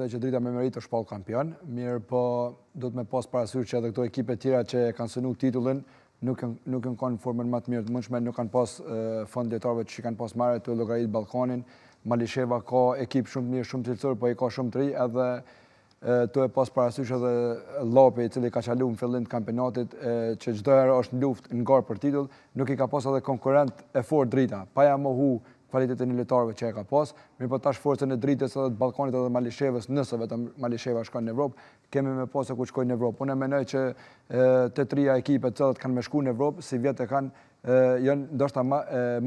mendoj që Drita me merit është shpall kampion, mirë po do të me pas parasysh që edhe këto ekipe tjera që kanë synuar titullin nuk kanë kanë formën më të mirë të mundshme, nuk kanë pas fond lojtarëve që kanë pas marrë të llogarit Ballkanin. Malisheva ka ekip shumë të mirë, shumë cilësor, po i ka shumë të ri, edhe të e pas parasysh edhe Llapi i cili ka qalu në fillim të kampionatit që çdo herë është në luftë në garë për titull, nuk i ka pas edhe konkurrent e fortë Drita, pa ja mohu kvalitetin e lojtarëve që e ka pas, mirë po tash forcën e Dritës edhe të Ballkanit edhe Malishevës, nëse vetëm Malisheva shkon në Evropë, kemi me pas se ku shkojnë në Evropë. Unë mendoj që të trija ekipet që kanë me shku në Evropë, si vjet e kanë janë ndoshta më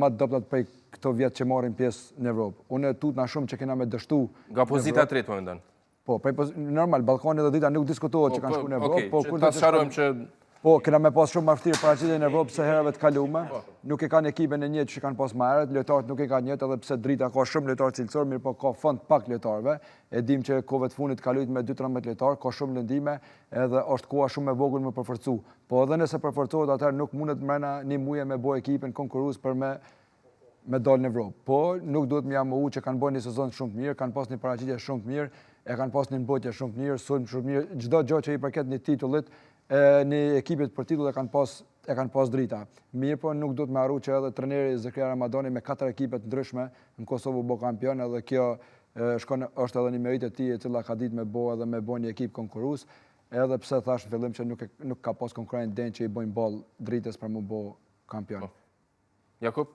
të dobët prej këto vjet që marrin pjesë në Evropë. Unë tutna shumë që kena me dështu. Nga pozita e tretë po mendon. Po, normal Ballkani dhe Drita nuk diskutohet që kanë shku në Evropë, po kur ta sqarojmë që po, kena me pas shumë marrëftirë paraqitje në Evropë se herëve të kaluara. Nuk e kanë ekipin e njëjtë që kanë pas më herët, lojtarët nuk e kanë njëjtë edhe pse Drita ka shumë lojtarë cilësor, mirë po ka fond pak lojtarëve. E dim që kohëve të fundit kaluajt me 2-13 lojtarë, ka shumë lëndime, edhe është koha shumë e vogël më përforcu. Po edhe nëse përforcohet atëherë nuk mundet mbrana një muaje me bë ekipin konkurrues për me dalë në Evropë. Po nuk duhet më jamohu që kanë bërë një sezon shumë të mirë, kanë pas një paraqitje shumë të mirë, e kanë pas një mbrojtje shumë të mirë, sulm shumë të mirë, çdo gjë që i përket një titullit në ekipet për titull e kanë pas Drita. Mirë po nuk duhet me harru që edhe trajneri Zakria Ramadani me 4 ekipe të ndryshme në Kosovë u bë kampion, edhe kjo është edhe një merit e tij e cila ka ditë me bë edhe me bë një ekip konkurrues, edhe pse thash në fillim që nuk ka pas konkurrent den që i bëjnë ball Dritës për mu bë kampion. Jakub,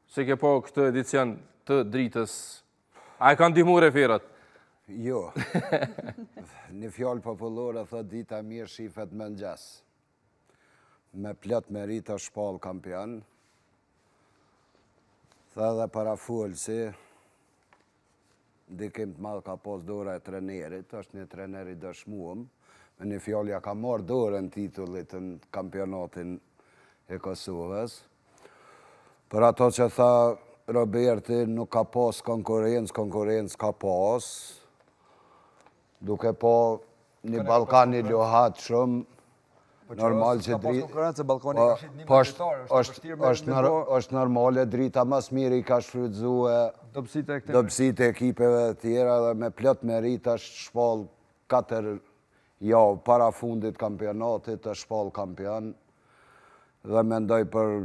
se ke po këtë edicion të Dritës, a e kanë ndihmuar referat? Jo, një fjallë popullore thot dita mirë shifet më ngjas. Me plot merit është shpall kampion. Tha dhe para folsi, ndikim të madh ka pas dora e trenerit, është një trener i dëshmuar, me një fjallë ja ka marrë dorën titullit në kampionatin e Kosovës. Për ato që tha Roberti, nuk ka pas konkurrencë ka pas, duke po një Ballkan i lohat shumë, normal që është normale, Drita mas mirë i ka shfrytzuar dobësitë e ekipeve tjera dhe me plot merit është shpall 4 javë para fundit kampionatit, është shpall kampion. Dhe mendoj për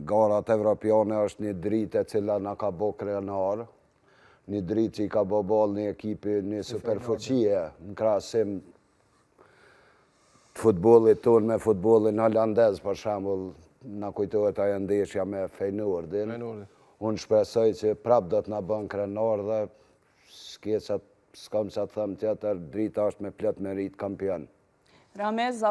garat evropiane është një Dritë e cila na ka bë krenar, një Dritë që i ka bë ball një ekipi, një superfuqie në krahasim të futbollit tonë me futbollin holandez, për shembull, na kujtohet ajo ndeshja me Feyenoordin. Unë shpresoj që prap do të na bën krenar dhe s'kam sa të them tjetër, Drita është me plot merit kampion. Ramez,